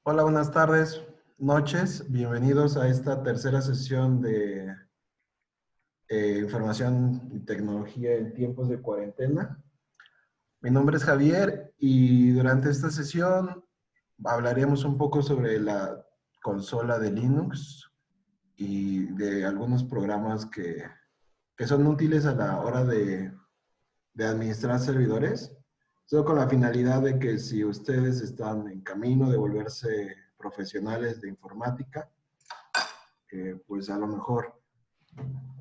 Hola, buenas tardes, noches. Bienvenidos a esta tercera sesión de información y tecnología en tiempos de cuarentena. Mi nombre es Javier y durante esta sesión hablaremos un poco sobre la consola de Linux y de algunos programas que son útiles a la hora de administrar servidores. Solo con la finalidad de que si ustedes están en camino de volverse profesionales de informática, pues a lo mejor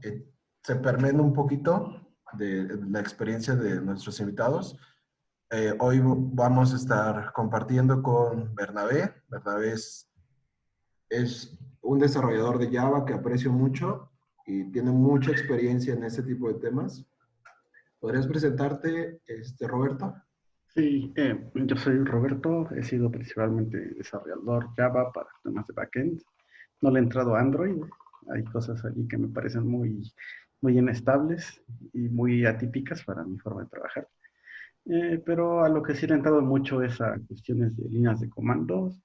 eh, se permea un poquito de la experiencia de nuestros invitados. Hoy vamos a estar compartiendo con Bernabé. Bernabé es un desarrollador de Java que aprecio mucho y tiene mucha experiencia en este tipo de temas. ¿Podrías presentarte, Roberto? Sí, yo soy Roberto, he sido principalmente desarrollador Java para temas de backend. No le he entrado a Android, hay cosas allí que me parecen muy inestables y muy atípicas para mi forma de trabajar. Pero a lo que sí le he entrado mucho es a cuestiones de líneas de comandos,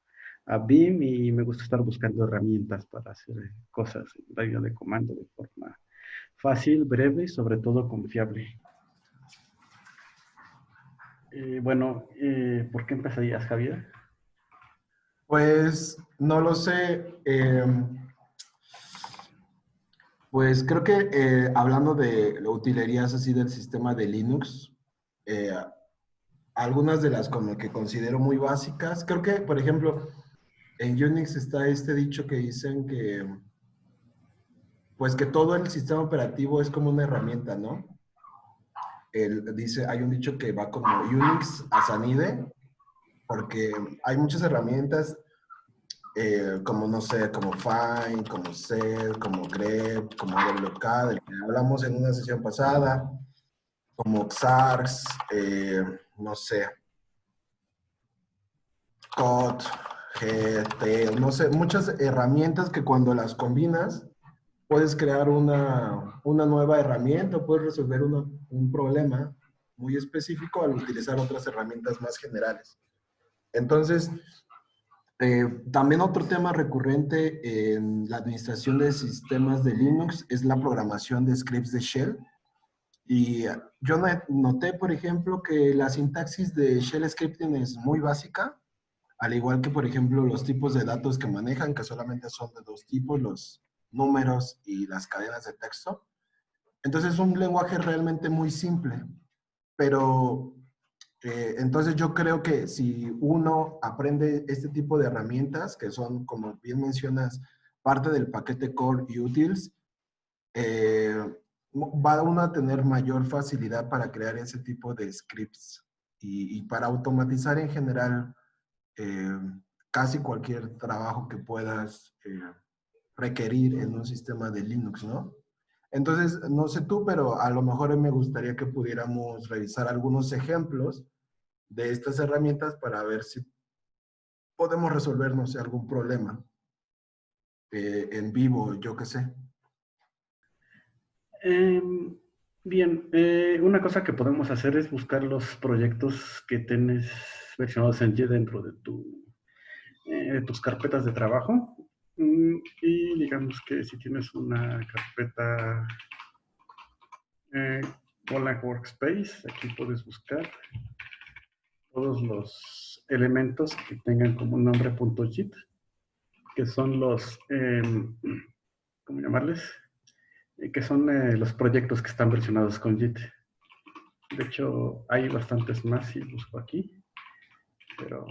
a BIM, y me gusta estar buscando herramientas para hacer cosas en línea de comando de forma fácil, breve y sobre todo confiable. Bueno, ¿por qué empezarías, Javier? Pues no lo sé. Pues creo que hablando de utilerías así del sistema de Linux, eh, algunas de las como que considero muy básicas, creo que, por ejemplo, en Unix está este dicho que dicen que, pues que todo el sistema operativo es como una herramienta, ¿no? Dice, hay un dicho que va como Unix a Sanide, porque hay muchas herramientas como no sé, como Find, como Set, como grep, como WK, del que hablamos en una sesión pasada, como Xarx, no sé, Code, GT, no sé, muchas herramientas que cuando las combinas puedes crear una nueva herramienta, puedes resolver un problema muy específico al utilizar otras herramientas más generales. Entonces, también otro tema recurrente en la administración de sistemas de Linux es la programación de scripts de shell. Y yo noté, por ejemplo, que la sintaxis de shell scripting es muy básica, al igual que, por ejemplo, los tipos de datos que manejan, que solamente son de dos tipos, los números y las cadenas de texto. Entonces es un lenguaje realmente muy simple, pero entonces yo creo que si uno aprende este tipo de herramientas, que son, como bien mencionas, parte del paquete core y utils, eh, va uno a tener mayor facilidad para crear ese tipo de scripts y para automatizar en general eh, casi cualquier trabajo que puedas requerir en un sistema de Linux, ¿no? Entonces, no sé tú, pero a lo mejor me gustaría que pudiéramos revisar algunos ejemplos de estas herramientas para ver si podemos resolver, no sé, algún problema en vivo, yo qué sé. Eh, Bien, una cosa que podemos hacer es buscar los proyectos que tienes versionados en Y dentro de tus carpetas de trabajo. Y digamos que si tienes una carpeta eh, Golang Workspace, aquí puedes buscar todos los elementos que tengan como nombre .git, que son ¿cómo llamarles? Que son los proyectos que están versionados con JIT. De hecho, hay bastantes más si busco aquí, pero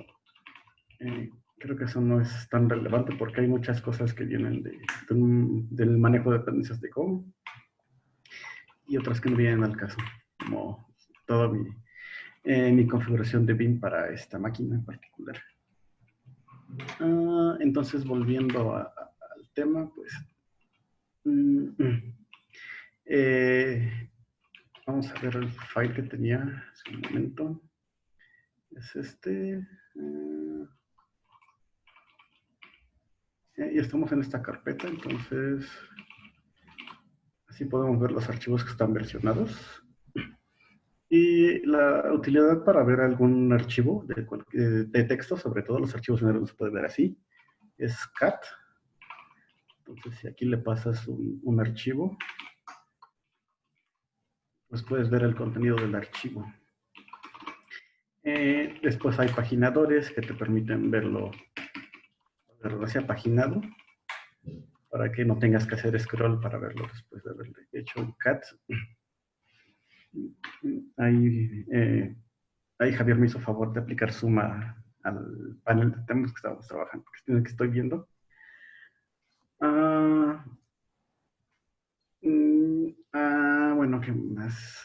creo que eso no es tan relevante porque hay muchas cosas que vienen del manejo de dependencias de Go y otras que no vienen al caso, como toda mi configuración de BIM para esta máquina en particular. Entonces, volviendo al tema, pues eh, vamos a ver el file que tenía hace un momento. Es este. Y estamos en esta carpeta, entonces así podemos ver los archivos que están versionados. Y Y la utilidad para ver algún archivo de texto, sobre todo los archivos en se puede ver así, es cat. Entonces, si aquí le pasas un archivo, pues puedes ver el contenido del archivo. Después hay paginadores que te permiten verlo hacia paginado, para que no tengas que hacer scroll para verlo después de haberle hecho el cat. Ahí Javier me hizo favor de aplicar suma al panel de temas que estábamos trabajando, que es el que estoy viendo. Bueno, ¿qué más?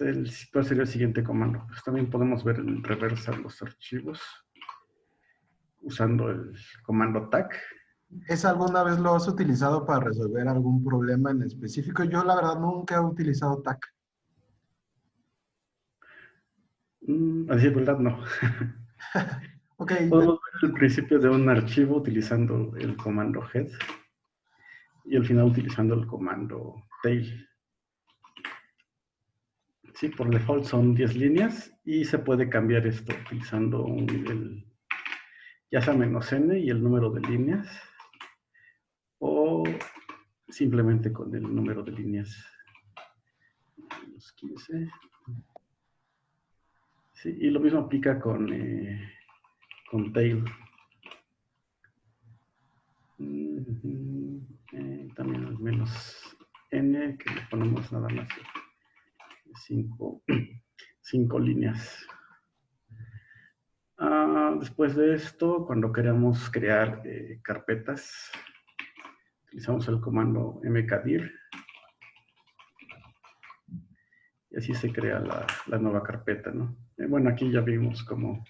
¿Cuál sería el siguiente comando? Pues también podemos ver en reversa los archivos usando el comando tag. ¿Es alguna vez lo has utilizado para resolver algún problema en específico? Yo la verdad nunca he utilizado TAC. A decir verdad, no. Ok, Podemos ver el principio de un archivo utilizando el comando head y el final utilizando el comando tail. Sí, por default son 10 líneas y se puede cambiar esto utilizando ya sea "-n" y el número de líneas, o simplemente con el número de líneas. Los 15. Sí, y lo mismo aplica con tail. También al "-n", que le ponemos nada más 5 líneas. Después de esto, cuando queremos crear carpetas, utilizamos el comando mkdir y así se crea la nueva carpeta, ¿no? Bueno, aquí ya vimos cómo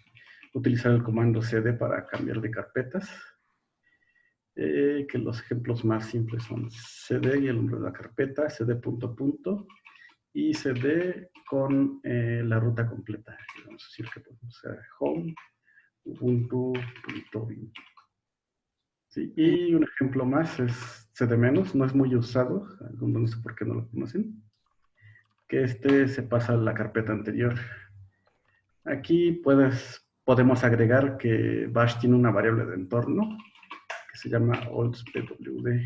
utilizar el comando cd para cambiar de carpetas, que los ejemplos más simples son cd y el nombre de la carpeta, cd punto y cd con la ruta completa. Vamos a decir que podemos hacer home ubuntu.bin. Sí, y un ejemplo más es cd-, no es muy usado, algunos no sé por qué no lo conocen, que se pasa a la carpeta anterior. Aquí podemos agregar que bash tiene una variable de entorno que se llama oldspwd,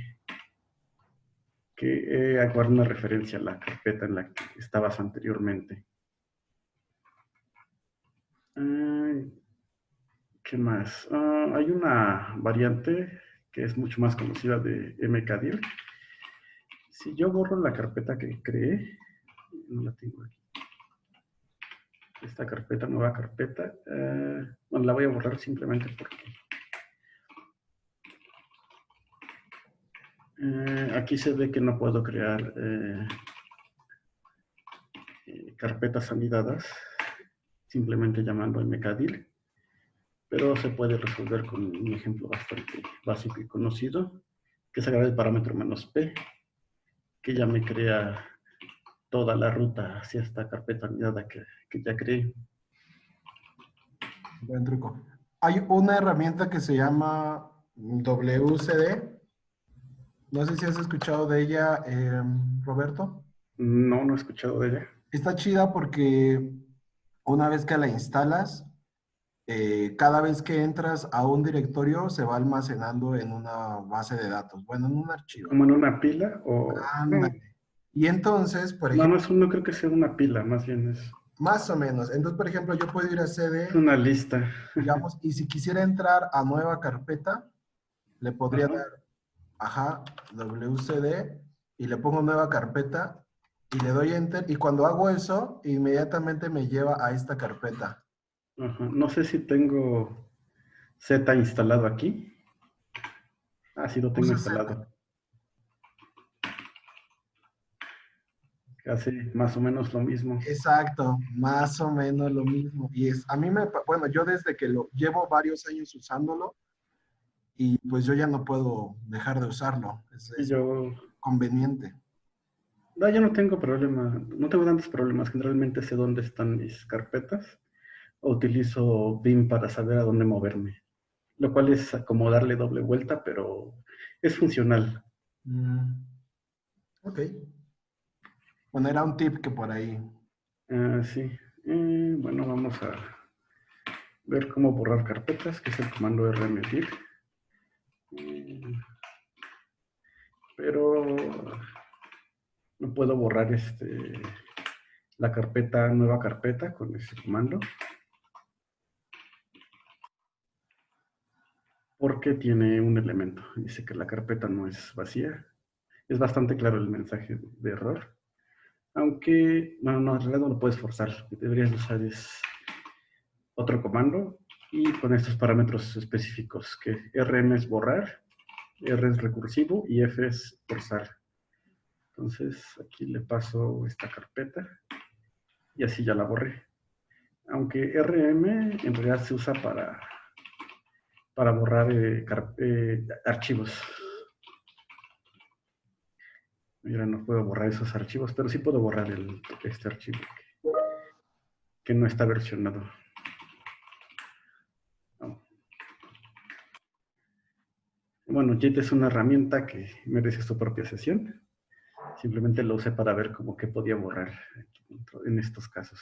que guarda una referencia a la carpeta en la que estabas anteriormente. ¿Qué más? Hay una variante que es mucho más conocida de mkdir. Si yo borro la carpeta que creé, no la tengo aquí. Esta carpeta, nueva carpeta, bueno, la voy a borrar simplemente porque aquí se ve que no puedo crear carpetas anidadas simplemente llamando mkdir, pero se puede resolver con un ejemplo bastante básico y conocido, que es agregar el parámetro "-p", que ya me crea toda la ruta hacia esta carpeta anidada que ya creé. buen truco. Hay una herramienta que se llama WCD. No sé si has escuchado de ella, Roberto. No, no he escuchado de ella. Está chida porque una vez que la instalas, cada vez que entras a un directorio se va almacenando en una base de datos, bueno, en un archivo. ¿Como en una pila o...? Ándale. Y entonces, por No, ejemplo, no creo que sea una pila, más bien es más o menos. Entonces, por ejemplo, yo puedo ir a CD, una lista. digamos, y si quisiera entrar a nueva carpeta, le podría Ajá. dar, ajá, WCD, y le pongo nueva carpeta, y le doy enter, y cuando hago eso, inmediatamente me lleva a esta carpeta. Ajá. No sé si tengo Z instalado aquí. Sí lo tengo Usa Z. instalado. Casi más o menos lo mismo. Exacto, más o menos lo mismo. Y a mí bueno, yo desde que lo llevo varios años usándolo, y pues yo ya no puedo dejar de usarlo. Y Es yo... conveniente. yo no tengo problema, no tengo tantos problemas. Generalmente sé dónde están mis carpetas. Utilizo Vim para saber a dónde moverme. Lo cual es como darle doble vuelta, pero es funcional. Ok. Bueno, era un tip que por ahí. Sí. Bueno, vamos a ver cómo borrar carpetas, que es el comando rmdir. Pero no puedo borrar la carpeta, nueva carpeta con ese comando. Porque tiene un elemento. Dice que la carpeta no es vacía. Es bastante claro el mensaje de error. Aunque, bueno, no, en realidad no lo puedes forzar. Lo que deberías usar es otro comando y con estos parámetros específicos, que rm es borrar, r es recursivo y f es forzar. Entonces aquí le paso esta carpeta y así ya la borré. Aunque rm en realidad se usa para borrar archivos. Mira, no puedo borrar esos archivos, pero sí puedo borrar este archivo que no está versionado. No. Bueno, JIT es una herramienta que merece su propia sesión. Simplemente lo usé para ver cómo que podía borrar en estos casos.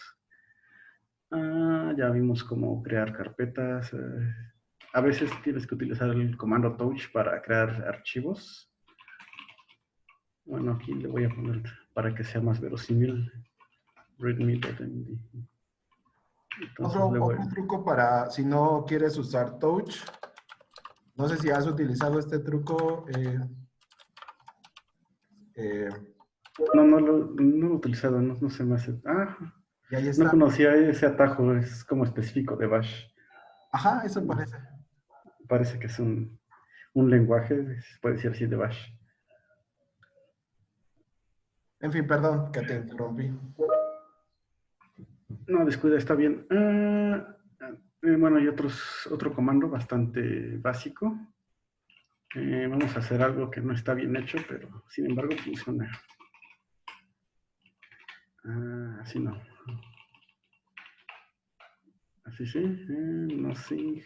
Ya vimos cómo crear carpetas. A veces tienes que utilizar el comando touch para crear archivos. Bueno, aquí le voy a poner para que sea más verosímil readme.md. Otro truco para si no quieres usar touch. No sé si has utilizado este truco. No lo he utilizado, no se me hace. Y ahí No está. conocía ese atajo, es como específico de Bash. Ajá, eso parece. Parece que es un lenguaje, puede decir así, de Bash. En fin, perdón que te interrumpí. No, descuida, está bien. Bueno, hay otro comando bastante básico. Vamos a hacer algo que no está bien hecho, pero sin embargo funciona. Así no. Así sí. No sí.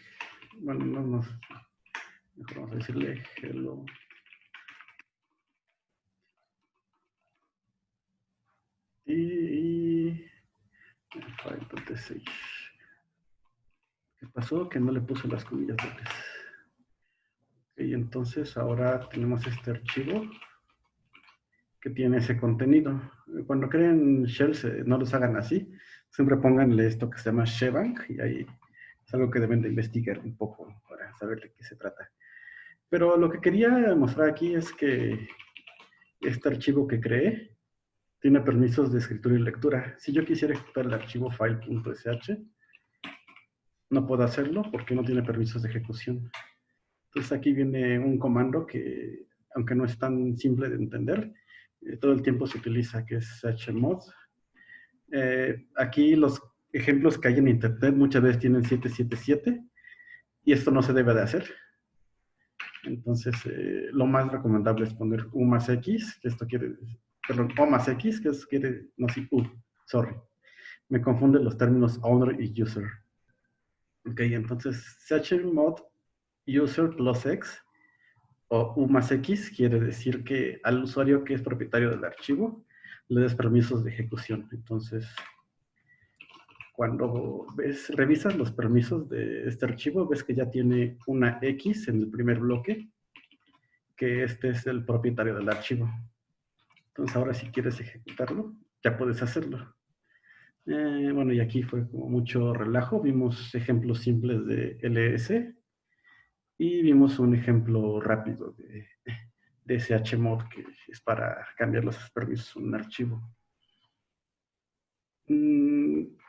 Bueno, no. Mejor vamos a decirle hello. Y file.sh. ¿Qué pasó? Que no le puse las comillas dobles. Y entonces ahora tenemos este archivo que tiene ese contenido. Cuando creen shells, no los hagan así. Siempre pónganle esto que se llama shebang y ahí es algo que deben de investigar un poco para saber de qué se trata. Pero lo que quería mostrar aquí es que este archivo que creé tiene permisos de escritura y lectura. Si yo quisiera ejecutar el archivo file.sh, no puedo hacerlo porque no tiene permisos de ejecución. Entonces aquí viene un comando que, aunque no es tan simple de entender, todo el tiempo se utiliza, que es chmod. Aquí los ejemplos que hay en internet muchas veces tienen 777 y esto no se debe de hacer. Entonces, lo más recomendable es poner u más x, que esto quiere, perdón, o más x, que esto quiere, no, sí, sorry. Me confunden los términos owner y user. Ok, entonces, chmod user plus x o u más x quiere decir que al usuario que es propietario del archivo le des permisos de ejecución. Entonces, cuando revisas los permisos de este archivo, ves que ya tiene una X en el primer bloque, que este es el propietario del archivo. Entonces ahora si quieres ejecutarlo, ya puedes hacerlo. Bueno, y aquí fue como mucho relajo. Vimos ejemplos simples de ls y vimos un ejemplo rápido de chmod, que es para cambiar los permisos en un archivo.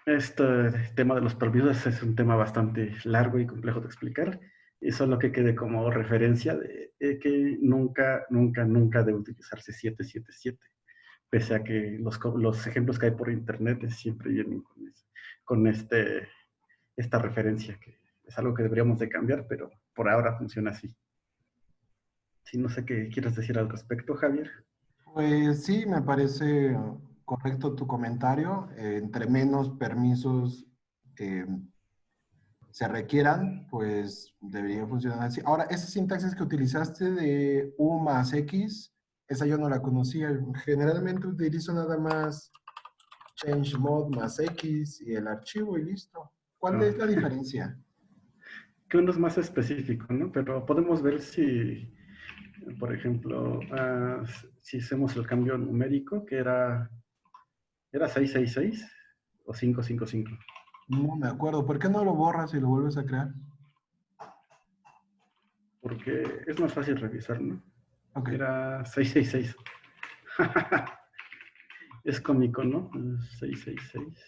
Este tema de los permisos es un tema bastante largo y complejo de explicar, y solo que quede como referencia de que nunca debe utilizarse 777, pese a que los ejemplos que hay por internet siempre vienen con esta referencia, que es algo que deberíamos de cambiar, pero por ahora funciona así. Sí, no sé qué quieres decir al respecto, Javier. Pues sí, me parece correcto tu comentario. Entre menos permisos se requieran, pues debería funcionar así. Ahora, esa sintaxis que utilizaste de U más X, esa yo no la conocía. Generalmente utilizo nada más change mod más X y el archivo y listo. ¿Cuál Ah, es la diferencia? que uno es más específico, ¿no? Pero podemos ver si, por ejemplo, si hacemos el cambio numérico, que era 666 o 555. No me acuerdo. ¿Por qué no lo borras y lo vuelves a crear? Porque es más fácil revisar, ¿no? Ok. Era 666. Es cómico, ¿no? 666.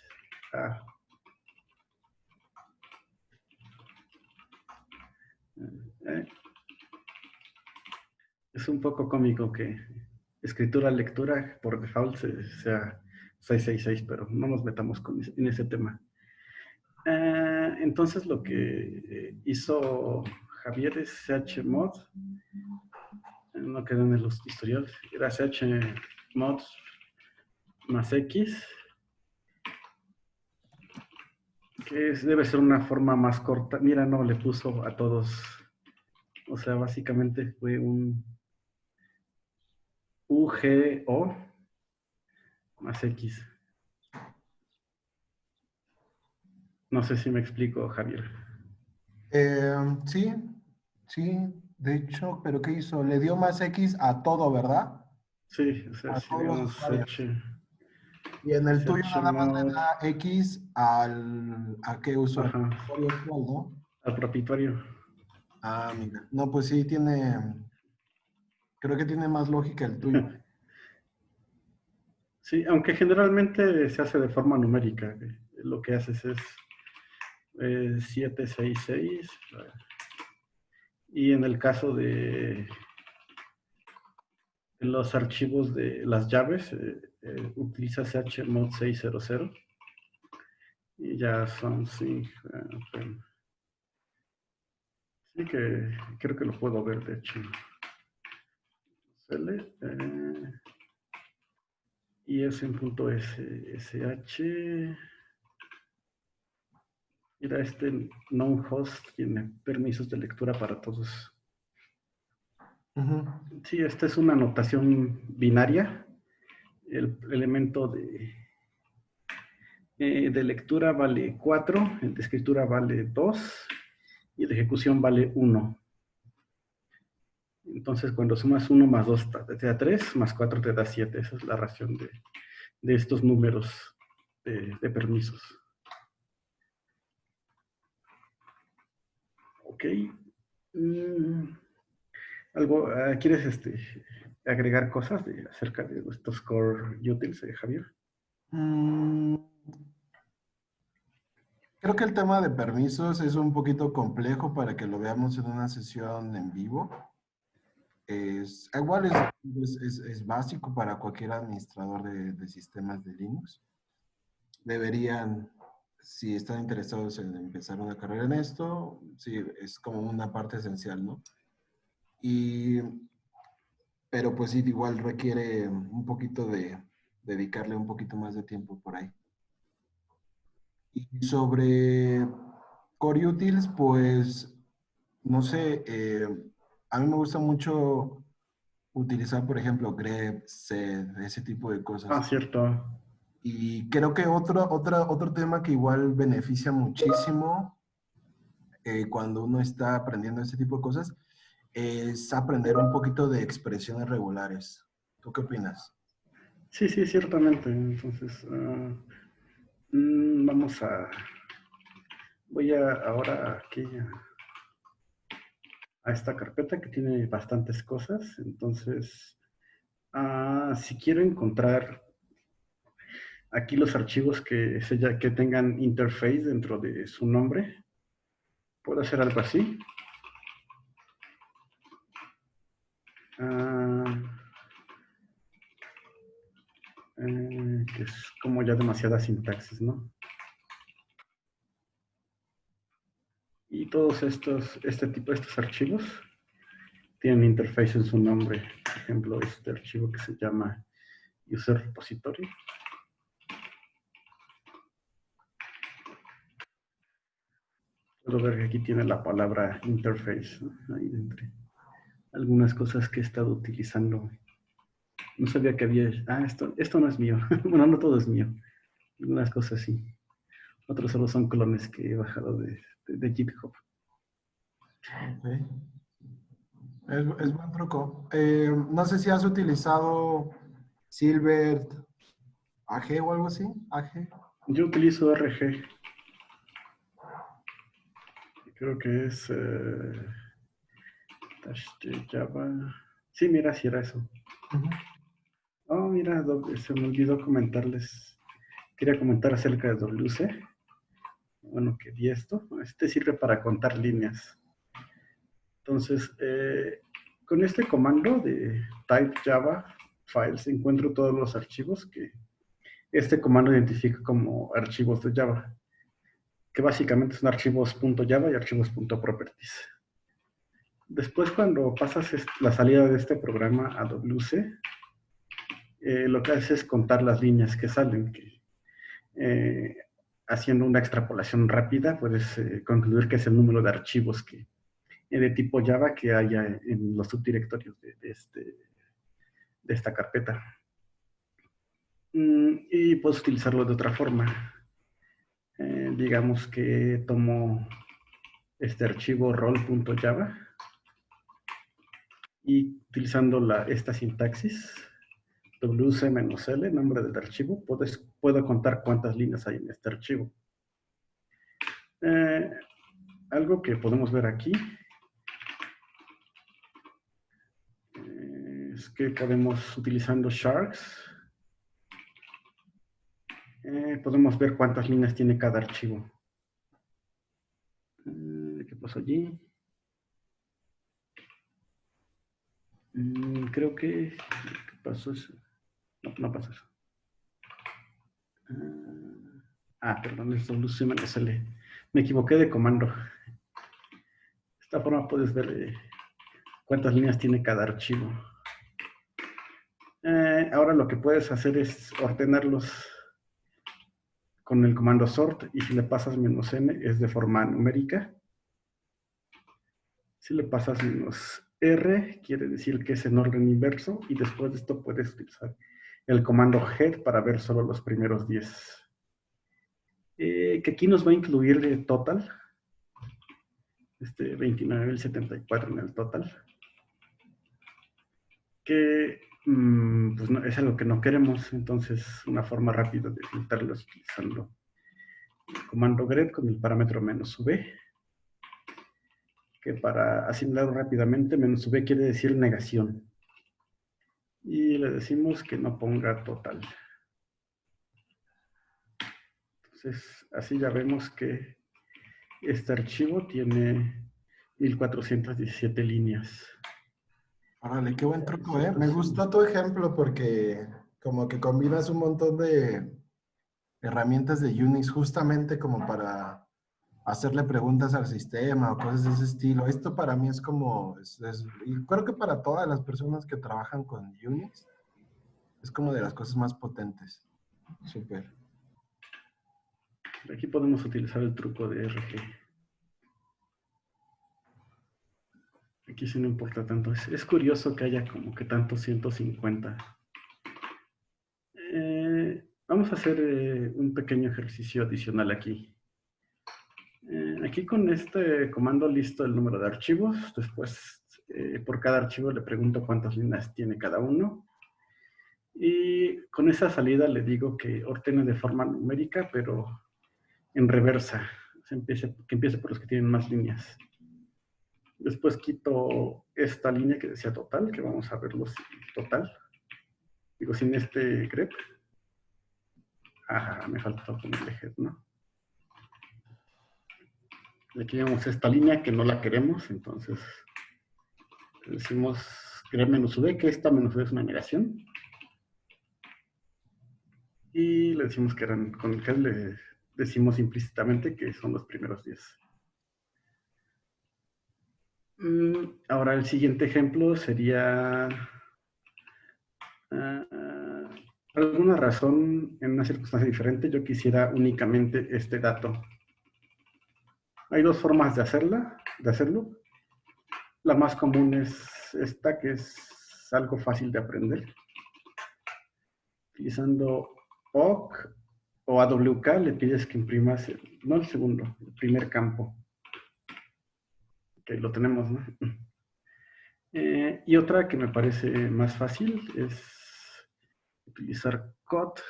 Ah, eh, es un poco cómico que escritura-lectura por default sea 666, pero no nos metamos en ese tema. Entonces lo que hizo Javier es chmod, no quedó en el historial, era chmod más x, que debe ser una forma más corta. Mira, no le puso a todos, o sea, básicamente fue un UGO más X. No sé si me explico, Javier. Sí, sí, de hecho, pero ¿qué hizo? Le dio más X a todo, ¿verdad? Sí, o sea, A si todos los vemos usuarios. Y en el tuyo nada más le chmod, da X ¿a qué usuario? ajá, Usuario actual, ¿no? al propitorio. Ah, mira. No, pues sí, creo que tiene más lógica el tuyo. Sí, aunque generalmente se hace de forma numérica. Lo que haces es 766. Y en el caso de los archivos de las llaves, utilizas chmod 600 y ya son sí. Sí que creo que lo puedo ver, de hecho. Sale, y es en punto SSH. Mira, este non-host tiene permisos de lectura para todos. Ujú. Sí, esta es una notación binaria. El elemento de lectura vale 4, el de escritura vale 2 y el de ejecución vale 1. Entonces, cuando sumas 1 más 2 te da 3, más 4 te da 7. Esa es la ración de estos números de permisos. Ok. Mm, ¿Algo, ¿quieres agregar cosas acerca de estos core utils, Javier? Mm, Creo que el tema de permisos es un poquito complejo para que lo veamos en una sesión en vivo. Igual es básico para cualquier administrador de sistemas de Linux. Deberían, si están interesados en empezar una carrera en esto, sí, es como una parte esencial, ¿no? Y, pero pues sí, igual requiere un poquito de dedicarle un poquito más de tiempo por ahí. Y sobre Core Utils, pues, no sé, a mí me gusta mucho utilizar, por ejemplo, grep, sed, ese tipo de Ah, cosas. cierto. Y creo que otro tema que igual beneficia muchísimo cuando uno está aprendiendo ese tipo de cosas es aprender un poquito de expresiones regulares. ¿Tú qué opinas? Sí, sí, ciertamente. Entonces, vamos a... Voy ahora aquí a esta carpeta que tiene bastantes cosas. Entonces, si quiero encontrar aquí los archivos que tengan interface dentro de su nombre, puedo hacer algo así. Ah, que es como ya demasiada sintaxis, ¿no? Y todos estos archivos tienen interface en su nombre. Por ejemplo, este archivo que se llama user repository. Puedo ver que aquí tiene la palabra interface, ¿no? Ahí entre algunas cosas que he estado utilizando. No sabía que había... esto no es mío. Bueno, no todo es mío. Unas cosas así. Otros solo son clones que he bajado de GitHub. Okay. Es buen truco. No sé si has utilizado Silbert AG o algo así. AG. Yo utilizo RG. Creo que es Java. Sí, mira, si era eso. Oh, mira, se me olvidó comentarles. Quería comentar acerca de WC. Bueno, que vi esto. Este sirve para contar líneas. Entonces, con este comando de type java files encuentro todos los archivos que este comando identifica como archivos de Java, que básicamente son archivos .java y archivos .properties. Después, cuando pasas la salida de este programa a WC, lo que hace es contar las líneas que salen, que haciendo una extrapolación rápida puedes concluir que es el número de archivos de tipo Java que haya en los subdirectorios de esta carpeta. Y puedes utilizarlo de otra forma. Digamos que tomo este archivo roll.java y utilizando esta sintaxis, wc-l, nombre del archivo, puedo contar cuántas líneas hay en este archivo. Algo que podemos ver aquí es que podemos, utilizando sharks, podemos ver cuántas líneas tiene cada archivo. ¿Qué pasó allí? Creo que... ¿Qué pasó eso? No, no pasó eso. Perdón, es WC-l. Me equivoqué de comando. De esta forma puedes ver cuántas líneas tiene cada archivo. Ahora lo que puedes hacer es ordenarlos con el comando sort, y si le pasas "-n" es de forma numérica. Si le pasas "-r", quiere decir que es en orden inverso, y después de esto puedes utilizar el comando head para ver solo los primeros 10. Que aquí nos va a incluir total, 29.074 en el total, que pues no, es algo que no queremos. Entonces una forma rápida de filtrarlo es utilizando el comando grep con el parámetro -v, que para asimilarlo rápidamente, -v quiere decir negación, y le decimos que no ponga total. Entonces así ya vemos que este archivo tiene 1417 líneas. Órale, qué buen truco, ¿eh? Me gusta tu ejemplo porque como que combinas un montón de herramientas de Unix justamente como para hacerle preguntas al sistema o cosas de ese estilo. Esto para mí es como, y creo que para todas las personas que trabajan con Unix, es como de las cosas más potentes. Súper. Aquí podemos utilizar el truco de RG. Aquí sí no importa tanto. Es curioso que haya como que tantos 150. Vamos a hacer un pequeño ejercicio adicional aquí. Aquí con este comando listo el número de archivos. Después por cada archivo le pregunto cuántas líneas tiene cada uno. Y con esa salida le digo que ordene de forma numérica, pero en reversa. Que empiece por los que tienen más líneas. Después quito esta línea que decía total, que vamos a verlo total. Digo, sin este grep. Me faltó ponerle head, ¿no? Le quitamos esta línea que no la queremos, entonces le decimos grep -v, que esta -v es una negación. Y le decimos que eran, con el head le decimos implícitamente que son los primeros 10. Ahora el siguiente ejemplo sería alguna razón, en una circunstancia diferente, yo quisiera únicamente este dato. Hay dos formas de hacerlo. La más común es esta, que es algo fácil de aprender. Utilizando awk o a WK le pides que imprimas, no el segundo, el primer campo. Que lo tenemos, ¿no? Y otra que me parece más fácil es utilizar cut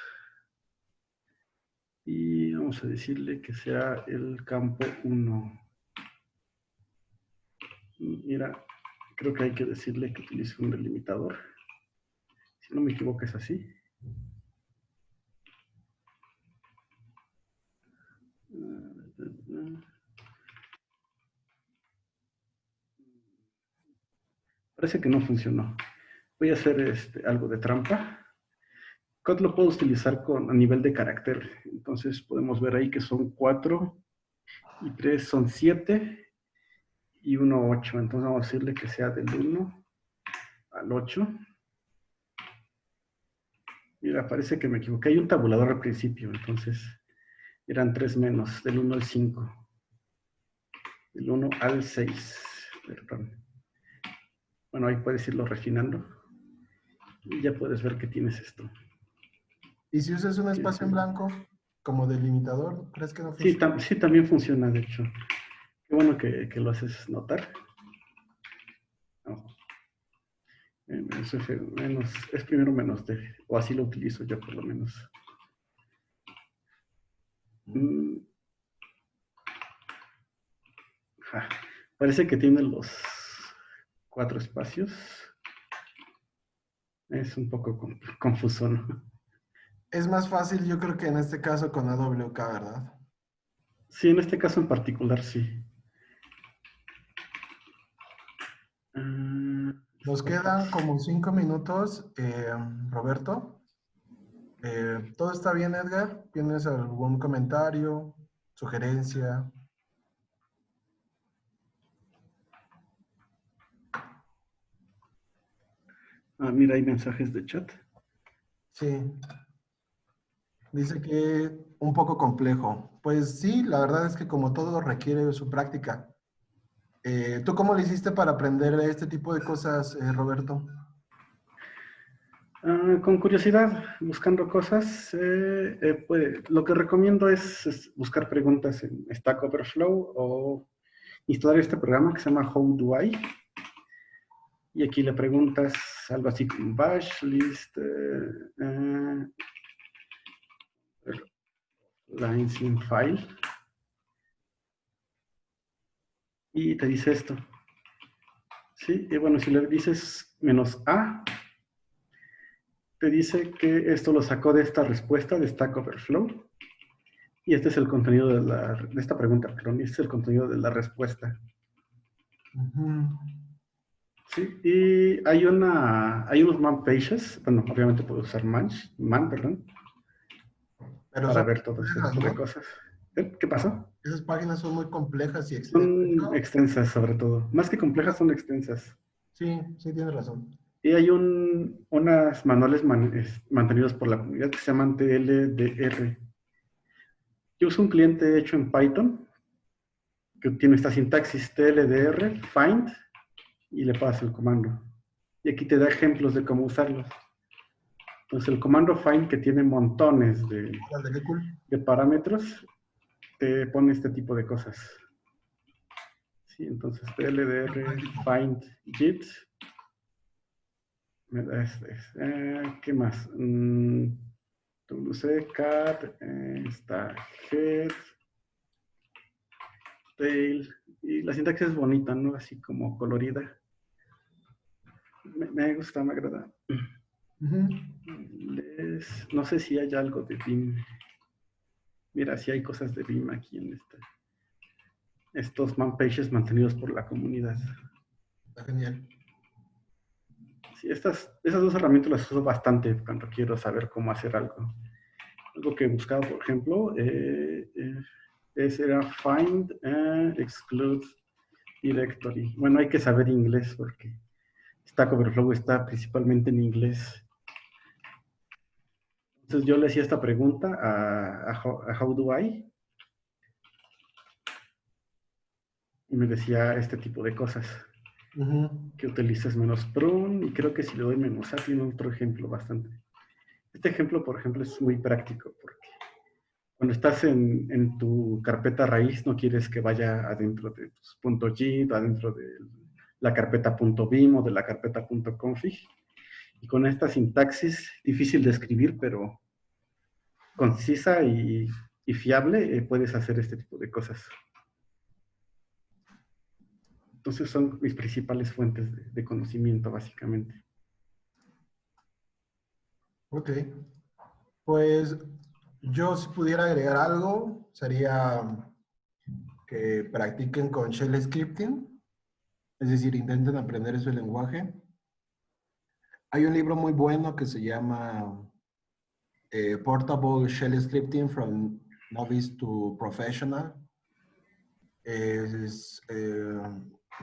y vamos a decirle que sea el campo 1. Mira, creo que hay que decirle que utilice un delimitador. Si no me equivoco es así. Parece que no funcionó. Voy a hacer algo de trampa. Cut lo puedo utilizar a nivel de carácter. Entonces podemos ver ahí que son 4 y 3 son 7 y 1, 8. Entonces vamos a decirle que sea del 1 al 8. Mira, parece que me equivoqué. Hay un tabulador al principio, entonces eran 3 menos, del 1 al 5. Del 1 al 6. Perdón. Bueno, ahí puedes irlo refinando. Y ya puedes ver que tienes esto. ¿Y si usas un espacio en blanco como delimitador, crees que no Sí, funciona? sí, también funciona, de hecho. Qué bueno que lo haces notar. Oh. Es primero menos D, o así lo utilizo yo por lo menos. Parece que tiene los 4 espacios. Es un poco confuso, ¿no? Es más fácil, yo creo que en este caso con AWK, ¿verdad? Sí, en este caso en particular, sí. Nos quedan como 5 minutos, Roberto. ¿Todo está bien, Edgar? ¿Tienes algún comentario, sugerencia? Mira, hay mensajes de chat. Sí. Dice que un poco complejo. Pues sí, la verdad es que como todo requiere su práctica. ¿Tú cómo le hiciste para aprender este tipo de cosas, Roberto? Con curiosidad, buscando cosas, lo que recomiendo es buscar preguntas en Stack Overflow o instalar este programa que se llama How Do I. Y aquí le preguntas algo así como bash list lines in file. Y te dice esto. ¿Sí? Y bueno, si le dices -a, te dice que esto lo sacó de esta respuesta de Stack Overflow. Y este es el contenido de esta pregunta, perdón, y este es el contenido de la respuesta. Sí, y hay unos man pages, bueno, obviamente puedo usar man, perdón, Pero para son ver todo este complejas, tipo de ¿no? cosas. ¿Qué pasó? Esas páginas son muy complejas y extensas, Son ¿no? extensas, sobre todo. Más que complejas, son extensas. Sí, sí, tienes razón. Y hay unas manuales mantenidos por la comunidad que se llaman TLDR. Yo uso un cliente hecho en Python que tiene esta sintaxis TLDR, find, y le paso el comando. Y aquí te da ejemplos de cómo usarlos. Entonces el comando find, que tiene montones Órale, qué cool. de parámetros, te pone este tipo de cosas. Sí, entonces TLDR, find, git, me da ¿qué más? WC, cat, está head, tail, y la sintaxis es bonita, ¿no? Así como colorida. Me gusta, me agrada. No sé si hay algo de Vim. Mira, si hay cosas de Vim aquí en estos man pages mantenidos por la comunidad. Está genial. Sí, esas dos herramientas las uso bastante cuando quiero saber cómo hacer algo. Algo que he buscado, por ejemplo, era find and exclude directory. Bueno, hay que saber inglés porque Stack Overflow está principalmente en inglés. Entonces yo le hacía esta pregunta a How Do I y me decía este tipo de cosas. Que utilices -prun y creo que si le doy -a tiene otro ejemplo bastante. Este ejemplo, por ejemplo, es muy práctico porque Cuando estás en tu carpeta raíz, no quieres que vaya adentro de tus .git, adentro de la carpeta .bim o de la carpeta .config. Y con esta sintaxis, difícil de escribir, pero concisa y fiable, puedes hacer este tipo de cosas. Entonces son mis principales fuentes de conocimiento, básicamente. Ok. Pues yo si pudiera agregar algo, sería que practiquen con Shell Scripting, es decir, intenten aprender ese lenguaje. Hay un libro muy bueno que se llama Portable Shell Scripting from Novice to Professional. Es,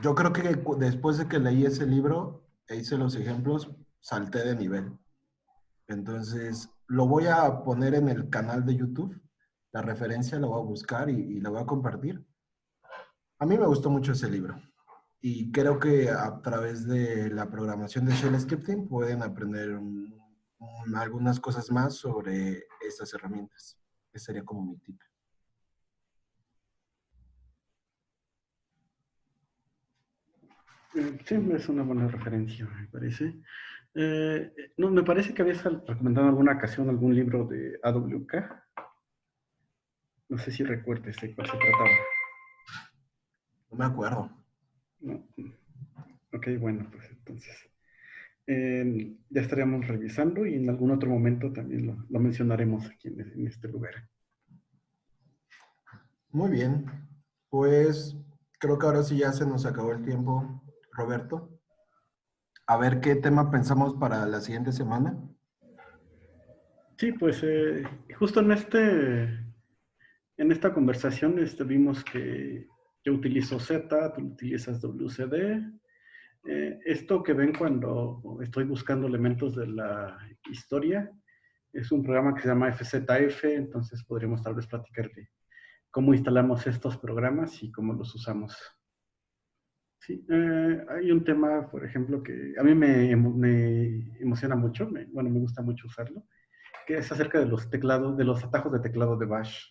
yo creo que después de que leí ese libro e hice los ejemplos, salté de nivel. Entonces, lo voy a poner en el canal de YouTube. La referencia la voy a buscar y la voy a compartir. A mí me gustó mucho ese libro. Y creo que a través de la programación de Shell Scripting pueden aprender algunas cosas más sobre estas herramientas. Ese sería como mi tip. Sí, es una buena referencia, me parece. No, me parece que habías recomendado en alguna ocasión algún libro de AWK. No sé si recuerdes de cuál se trataba. No me acuerdo. No. Ok, bueno, pues entonces ya estaríamos revisando y en algún otro momento también lo mencionaremos aquí en este lugar. Muy bien. Pues creo que ahora sí ya se nos acabó el tiempo, Roberto. A ver qué tema pensamos para la siguiente semana. Sí, pues justo en esta conversación vimos que yo utilizo Z, tú utilizas WCD. Esto que ven cuando estoy buscando elementos de la historia es un programa que se llama FZF, entonces podríamos tal vez platicar de cómo instalamos estos programas y cómo los usamos. Sí, hay un tema, por ejemplo, que a mí me emociona mucho, bueno, me gusta mucho usarlo, que es acerca de los teclados, de los atajos de teclado de Bash.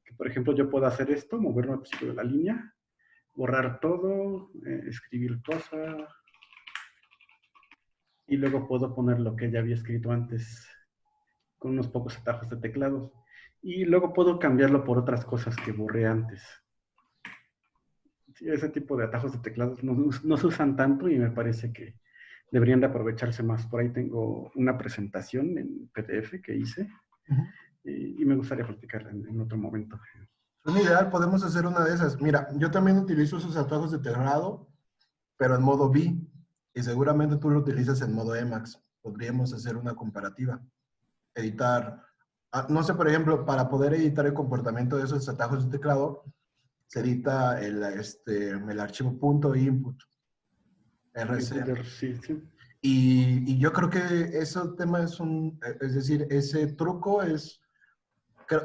Que, por ejemplo, yo puedo hacer esto, moverme al principio de la línea, borrar todo, escribir cosas, y luego puedo poner lo que ya había escrito antes con unos pocos atajos de teclado. Y luego puedo cambiarlo por otras cosas que borré antes. Sí, ese tipo de atajos de teclados no se usan tanto y me parece que deberían de aprovecharse más. Por ahí tengo una presentación en PDF que hice y me gustaría platicarla en otro momento. Es ideal, podemos hacer una de esas. Mira, yo también utilizo esos atajos de teclado, pero en modo V. Y seguramente tú lo utilizas en modo Emacs. Podríamos hacer una comparativa. Editar, no sé, por ejemplo, para poder editar el comportamiento de esos atajos de teclado, se edita el archivo .input, RC. Sí, sí. Y yo creo que ese tema es decir, ese truco es,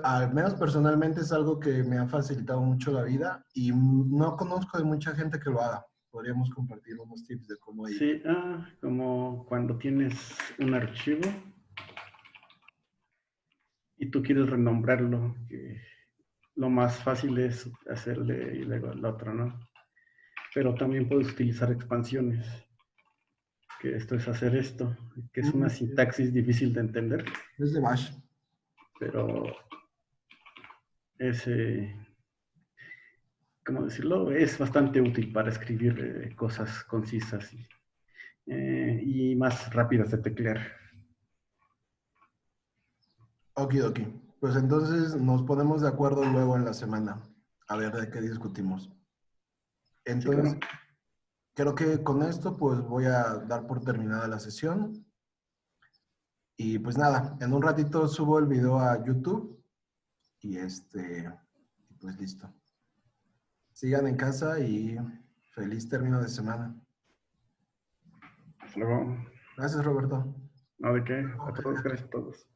al menos personalmente es algo que me ha facilitado mucho la vida y no conozco de mucha gente que lo haga. Podríamos compartir unos tips de cómo editar. Sí, como cuando tienes un archivo y tú quieres renombrarlo, que lo más fácil es hacerle y luego el otro, ¿no? Pero también puedes utilizar expansiones, que esto es hacer esto, que es una sintaxis difícil de entender, Es de Bash. pero es, ¿cómo decirlo? Es bastante útil para escribir cosas concisas y más rápidas de teclear. Okidoki. Pues entonces nos ponemos de acuerdo luego en la semana. A ver de qué discutimos. Sí, claro. Entonces, creo que con esto pues voy a dar por terminada la sesión. Y pues nada, en un ratito subo el video a YouTube y pues listo. Sigan en casa y feliz término de semana. Hasta luego. Gracias, Roberto. No, ¿de qué? A todos, gracias a todos.